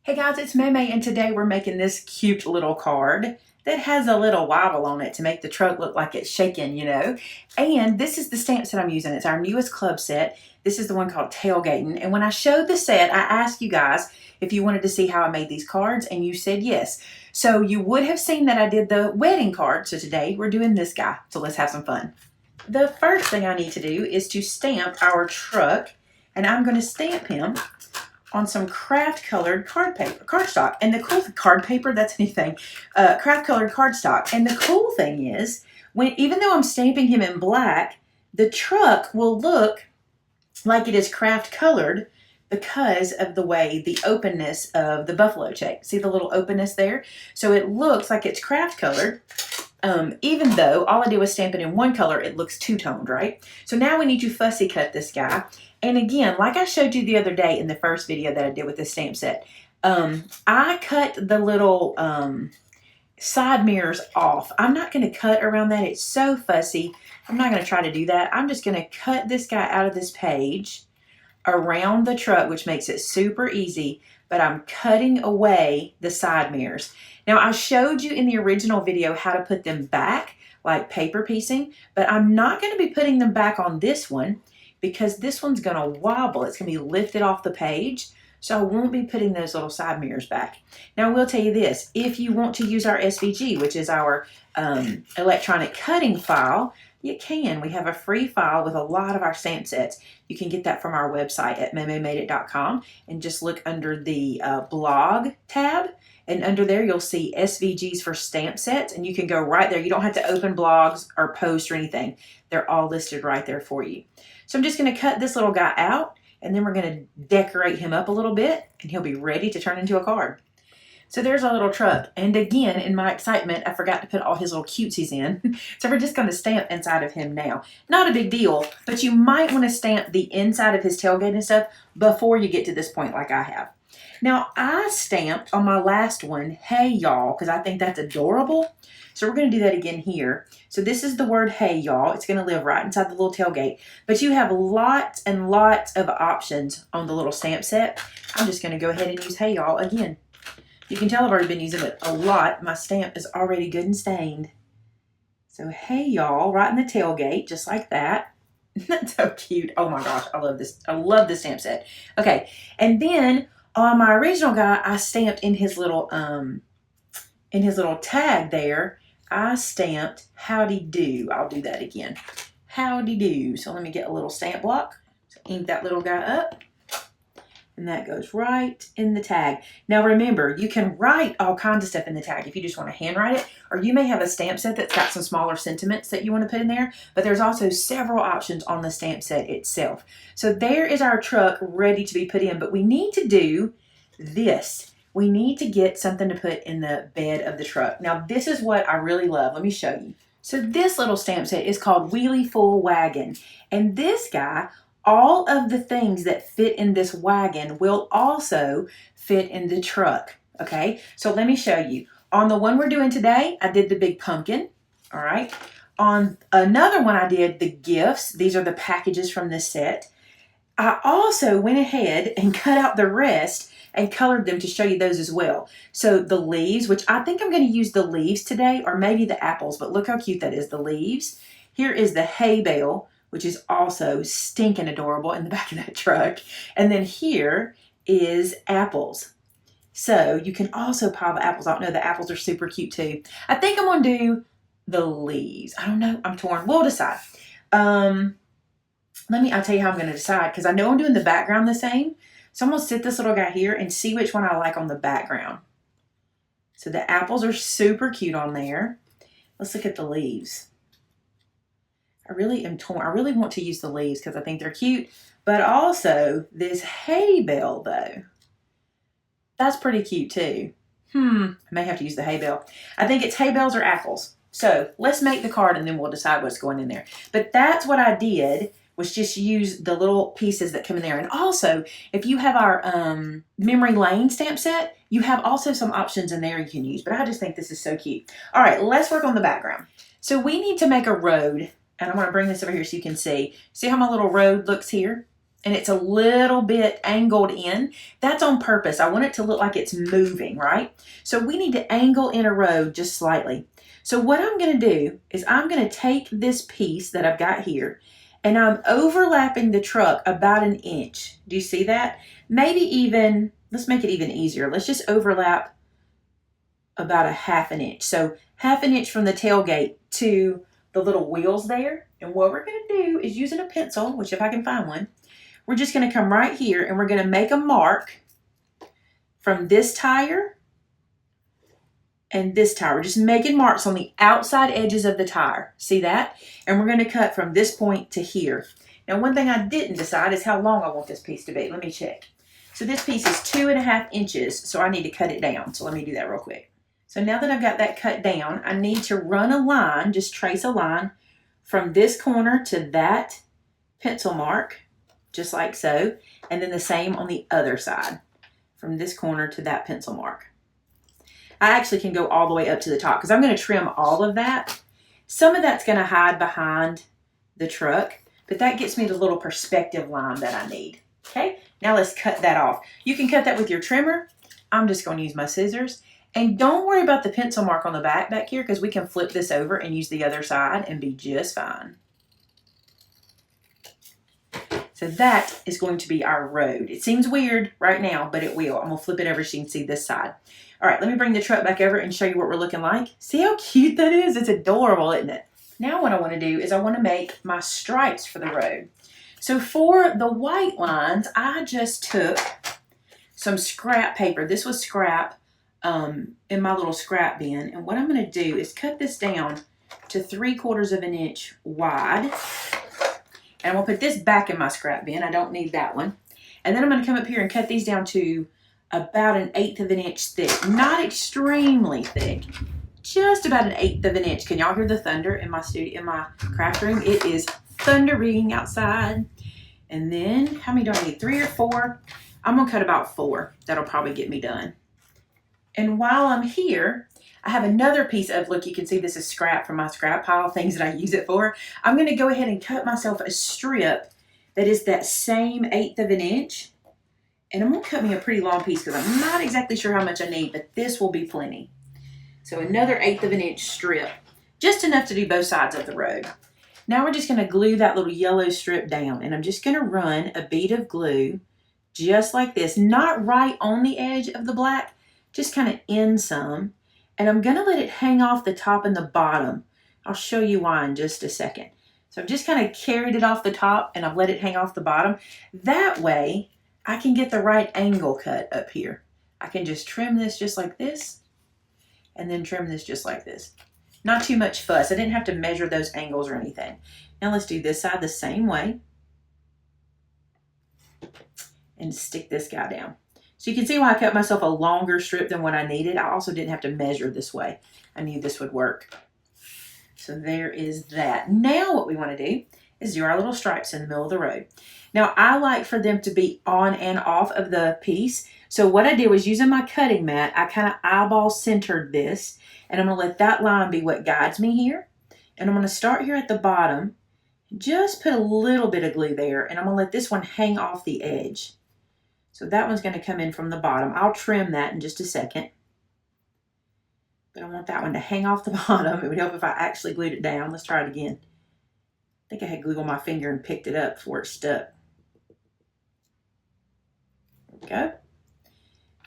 Hey guys, it's Maymay, and today we're making this cute little card that has a little wobble on it to make the truck look like it's shaking. And this is the stamp set I'm using. It's our newest club set. This is the one called Tailgatin. And when I showed the set, I asked you guys if you wanted to see how I made these cards, and you said yes. So you would have seen that I did the wedding card. So today we're doing this guy. So let's have some fun. The first thing I need to do is to stamp our truck, and I'm going to stamp him on some craft colored cardstock. And the cool card paper, that's anything, craft colored cardstock. And the cool thing is, even though I'm stamping him in black, the truck will look like it is craft colored because of the way the openness of the buffalo check. See the little openness there? So it looks like it's craft colored. Even though all I did was stamp it in one color, it looks two-toned, right? So now we need to fussy cut this guy. And again, like I showed you the other day in the first video that I did with this stamp set, I cut the little side mirrors off. I'm not going to cut around that. It's so fussy. I'm not going to try to do that. I'm just going to cut this guy out of this page around the truck, which makes it super easy, but I'm cutting away the side mirrors. Now, I showed you in the original video how to put them back, like paper piecing, but I'm not going to be putting them back on this one because this one's going to wobble. It's going to be lifted off the page, so I won't be putting those little side mirrors back. Now, I will tell you this. If you want to use our SVG, which is our electronic cutting file, you can. We have a free file with a lot of our stamp sets. You can get that from our website at maymaymadeit.com and just look under the blog tab. And under there, you'll see SVGs for stamp sets, and you can go right there. You don't have to open blogs or post or anything. They're all listed right there for you. So I'm just going to cut this little guy out, and then we're going to decorate him up a little bit, and he'll be ready to turn into a card. So there's our little truck. And again, in my excitement, I forgot to put all his little cutesies in. So we're just going to stamp inside of him now. Not a big deal, but you might want to stamp the inside of his tailgate and stuff before you get to this point like I have. Now, I stamped on my last one, hey y'all, because I think that's adorable. So we're going to do that again here. So this is the word hey y'all. It's going to live right inside the little tailgate. But you have lots and lots of options on the little stamp set. I'm just going to go ahead and use hey y'all again. You can tell I've already been using it a lot. My stamp is already good and stained. So hey y'all, right in the tailgate, just like that. That's so cute. Oh my gosh, I love this. I love this stamp set. Okay, and then on my original guy, I stamped in his little tag there, I stamped howdy do. I'll do that again. Howdy do. So let me get a little stamp block. So ink that little guy up. And that goes right in the tag. Now remember, you can write all kinds of stuff in the tag if you just want to handwrite it, or you may have a stamp set that's got some smaller sentiments that you want to put in there, but there's also several options on the stamp set itself. So there is our truck ready to be put in, but we need to do this. We need to get something to put in the bed of the truck. Now this is what I really love. Let me show you. So this little stamp set is called Wheelie Full Wagon, and this guy, all of the things that fit in this wagon will also fit in the truck, okay? So let me show you. On the one we're doing today, I did the big pumpkin, all right? On another one, I did the gifts. These are the packages from this set. I also went ahead and cut out the rest and colored them to show you those as well. So the leaves, which I think I'm going to use the leaves today, or maybe the apples, but look how cute that is, the leaves. Here is the hay bale, which is also stinking adorable in the back of that truck. And then here is apples. So you can also pile the apples out. No, the apples are super cute too. I think I'm going to do the leaves. I don't know. I'm torn. We'll decide. I'll tell you how I'm going to decide, because I know I'm doing the background the same. So I'm going to sit this little guy here and see which one I like on the background. So the apples are super cute on there. Let's look at the leaves. I really am torn. I really want to use the leaves because I think they're cute, but also this hay bale though. That's pretty cute too. I may have to use the hay bale. I think it's hay bales or apples. So let's make the card and then we'll decide what's going in there. But that's what I did, was just use the little pieces that come in there. And also, if you have our Memory Lane stamp set, you have also some options in there you can use. But I just think this is so cute. All right, let's work on the background. So we need to make a road. And I'm going to bring this over here so you can see. See how my little road looks here? and it's a little bit angled in. That's on purpose. I want it to look like it's moving, right? So we need to angle in a row just slightly. So what I'm going to do is I'm going to take this piece that I've got here, and I'm overlapping the truck about 1 inch. Do you see that? Maybe even, let's make it even easier. Let's just overlap about 1/2 inch. So 1/2 inch from the tailgate to the little wheels there. And what we're going to do is using a pencil, which if I can find one, we're just going to come right here and we're going to make a mark from this tire and this tire. We're just making marks on the outside edges of the tire. See that? And we're going to cut from this point to here. Now, one thing I didn't decide is how long I want this piece to be. Let me check. So this piece is 2.5 inches, so I need to cut it down. So let me do that real quick. So now that I've got that cut down, I need to run a line, just trace a line from this corner to that pencil mark, just like so, and then the same on the other side, from this corner to that pencil mark. I actually can go all the way up to the top because I'm going to trim all of that. Some of that's going to hide behind the truck, but that gets me the little perspective line that I need. Okay, now let's cut that off. You can cut that with your trimmer. I'm just going to use my scissors. And don't worry about the pencil mark on the back here because we can flip this over and use the other side and be just fine. So that is going to be our road. It seems weird right now, but it will. I'm going to flip it over so you can see this side. All right, let me bring the truck back over and show you what we're looking like. See how cute that is? It's adorable, isn't it? Now what I want to do is I want to make my stripes for the road. So for the white lines, I just took some scrap paper. This was scrap in my little scrap bin. And what I'm going to do is cut this down to 3/4 of an inch wide. And I'm going to put this back in my scrap bin. I don't need that one. And then I'm going to come up here and cut these down to about 1/8 of an inch thick. Not extremely thick. Just about 1/8 of an inch. Can y'all hear the thunder in my studio, in my craft room? It is thundering outside. And then, how many do I need? 3 or 4? I'm going to cut about 4. That'll probably get me done. And while I'm here, I have another piece of, look, you can see this is scrap from my scrap pile, things that I use it for. I'm going to go ahead and cut myself a strip that is that same 1/8 of an inch. And I'm going to cut me a pretty long piece because I'm not exactly sure how much I need, but this will be plenty. So another 1/8 of an inch strip, just enough to do both sides of the road. Now we're just going to glue that little yellow strip down, and I'm just going to run a bead of glue just like this, not right on the edge of the black, just kind of in some. And I'm going to let it hang off the top and the bottom. I'll show you why in just a second. So I've just kind of carried it off the top and I've let it hang off the bottom. That way I can get the right angle cut up here. I can just trim this just like this and then trim this just like this. Not too much fuss. I didn't have to measure those angles or anything. Now let's do this side the same way and stick this guy down. So you can see why I cut myself a longer strip than what I needed. I also didn't have to measure this way. I knew this would work. So there is that. Now what we want to do is do our little stripes in the middle of the road. Now I like for them to be on and off of the piece. So what I did was using my cutting mat, I kind of eyeball centered this, and I'm going to let that line be what guides me here. And I'm going to start here at the bottom, just put a little bit of glue there, and I'm going to let this one hang off the edge. So that one's going to come in from the bottom. I'll trim that in just a second. But I want that one to hang off the bottom. It would help if I actually glued it down. Let's try it again. I think I had glue on my finger and picked it up before it stuck. There we go.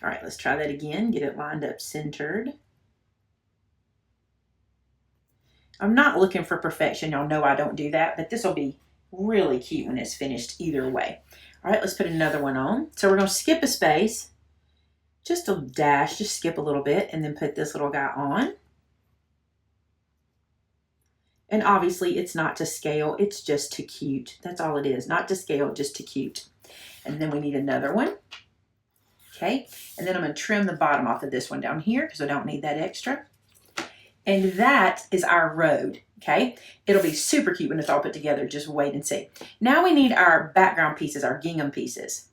All right, let's try that again. Get it lined up centered. I'm not looking for perfection. Y'all know I don't do that, but this will be really cute when it's finished either way. All right, let's put another one on. So we're going to skip a space, just a dash, just skip a little bit, and then put this little guy on. And obviously it's not to scale, it's just to cute. That's all it is, not to scale, just to cute. And then we need another one. Okay, and then I'm going to trim the bottom off of this one down here because I don't need that extra. And that is our road, okay? It'll be super cute when it's all put together. Just wait and see. Now we need our background pieces, our gingham pieces.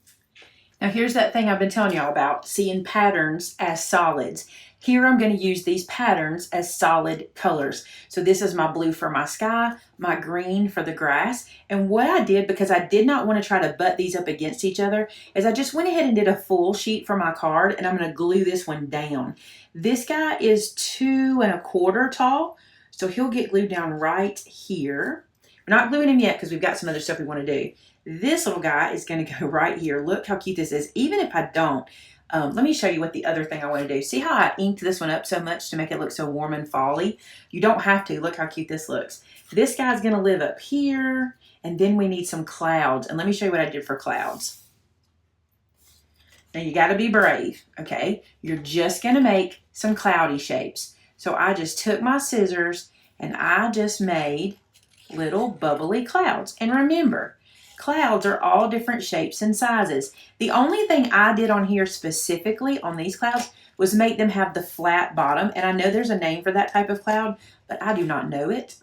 Now here's that thing I've been telling y'all about, seeing patterns as solids. Here I'm going to use these patterns as solid colors. So this is my blue for my sky, my green for the grass. And what I did, because I did not want to try to butt these up against each other, is I just went ahead and did a full sheet for my card, and I'm going to glue this one down. This guy is 2 1/4 tall, so he'll get glued down right here. We're not gluing him yet because we've got some other stuff we want to do. This little guy is going to go right here. Look how cute this is. Even if I don't, let me show you what the other thing I want to do. See how I inked this one up so much to make it look so warm and fall-y? You don't have to. Look how cute this looks. This guy's going to live up here, and then we need some clouds. And let me show you what I did for clouds. Now you got to be brave, okay? You're just going to make some cloudy shapes. So I just took my scissors and I just made little bubbly clouds. And remember, clouds are all different shapes and sizes. The only thing I did on here specifically on these clouds was make them have the flat bottom. And I know there's a name for that type of cloud, but I do not know it.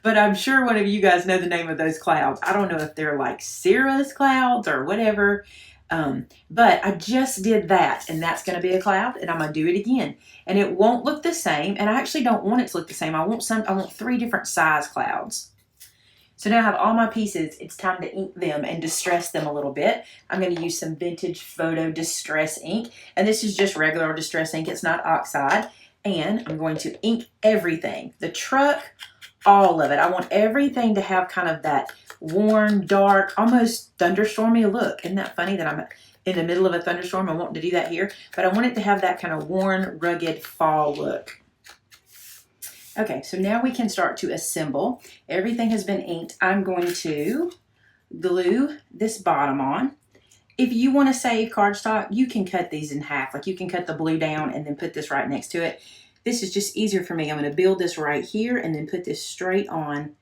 But I'm sure one of you guys know the name of those clouds. I don't know if they're like cirrus clouds or whatever. But I just did that, and that's going to be a cloud, and I'm going to do it again. And it won't look the same, and I actually don't want it to look the same. I want 3 different size clouds. So now I have all my pieces. It's time to ink them and distress them a little bit. I'm going to use some vintage photo distress ink, and this is just regular distress ink. It's not oxide. And I'm going to ink everything. The truck, all of it. I want everything to have kind of that warm, dark, almost thunderstormy look. Isn't that funny that I'm in the middle of a thunderstorm? I want to do that here, but I want it to have that kind of worn, rugged fall look. Okay, so now we can start to assemble. Everything has been inked. I'm going to glue this bottom on. If you want to save cardstock, you can cut these in half. Like you can cut the blue down and then put this right next to it. This is just easier for me. I'm going to build this right here and then put this straight on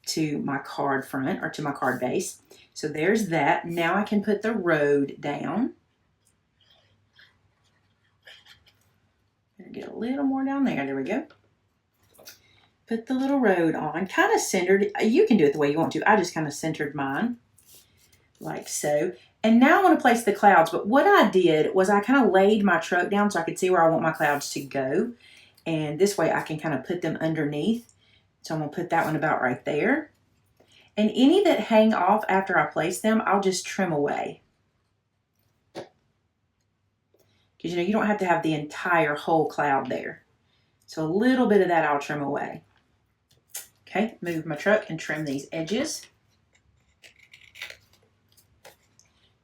to my card front or to my card base. So there's that. Now I can put the road down. Get a little more down there. There we go. Put the little road on. Kind of centered. You can do it the way you want to. I just kind of centered mine like so. And now I want to place the clouds. But what I did was I kind of laid my truck down so I could see where I want my clouds to go. And this way I can kind of put them underneath. So I'm going to put that one about right there. And any that hang off after I place them, I'll just trim away. Because, you know, you don't have to have the entire whole cloud there. So a little bit of that I'll trim away. Okay, move my truck and trim these edges.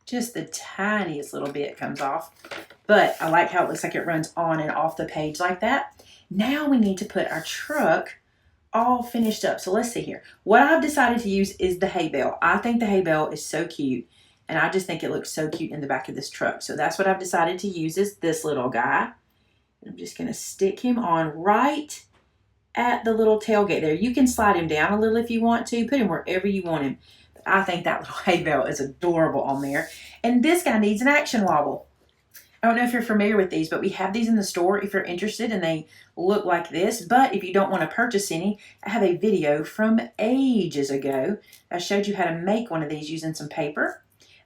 Just the tiniest little bit comes off. But I like how it looks like it runs on and off the page like that. Now we need to put our truck all finished up. So let's see here. What I've decided to use is the hay bale. I think the hay bale is so cute. And I just think it looks so cute in the back of this truck. So that's what I've decided to use is this little guy. I'm just going to stick him on right at the little tailgate there. You can slide him down a little if you want to. Put him wherever you want him. But I think that little hay bale is adorable on there. And this guy needs an action wobble. I don't know if you're familiar with these, but we have these in the store if you're interested, and they look like this. But if you don't want to purchase any, I have a video from ages ago. I showed you how to make one of these using some paper.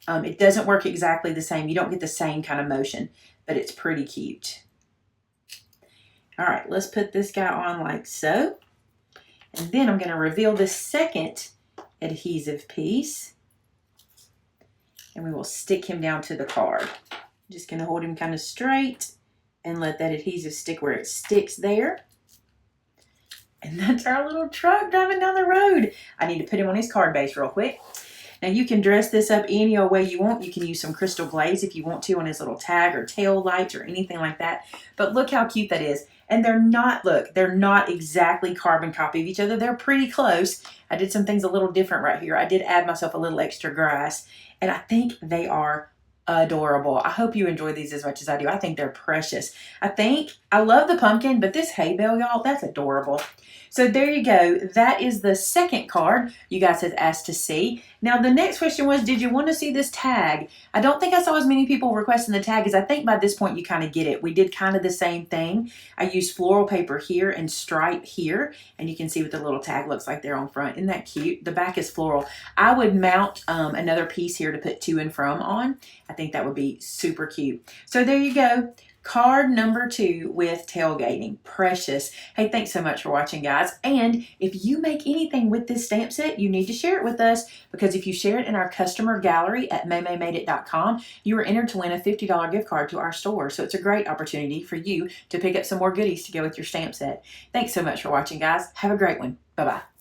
It doesn't work exactly the same. You don't get the same kind of motion, but it's pretty cute. All right, let's put this guy on like so. And then I'm going to reveal the second adhesive piece. And we will stick him down to the card. Just going to hold him kind of straight and let that adhesive stick where it sticks there. And that's our little truck driving down the road. I need to put him on his card base real quick. Now you can dress this up any old way you want. You can use some crystal glaze if you want to on his little tag or tail lights or anything like that. But look how cute that is. And they're not, look, they're not exactly carbon copy of each other. They're pretty close. I did some things a little different right here. I did add myself a little extra grass. And I think they are adorable. I hope you enjoy these as much as I do. I think they're precious. I love the pumpkin, but this hay bale, y'all, that's adorable. So there you go. That is the second card you guys had asked to see. Now the next question was, did you want to see this tag? I don't think I saw as many people requesting the tag as I think by this point you kind of get it. We did kind of the same thing. I used floral paper here and stripe here, and you can see what the little tag looks like there on front. Isn't that cute? The back is floral. I would mount another piece here to put to and from on. I think that would be super cute. So there you go. Card number 2 with tailgating. Precious. Hey, thanks so much for watching, guys. And if you make anything with this stamp set, you need to share it with us, because if you share it in our customer gallery at maymaymadeit.com, you are entered to win a $50 gift card to our store. So it's a great opportunity for you to pick up some more goodies to go with your stamp set. Thanks so much for watching, guys. Have a great one. Bye-bye.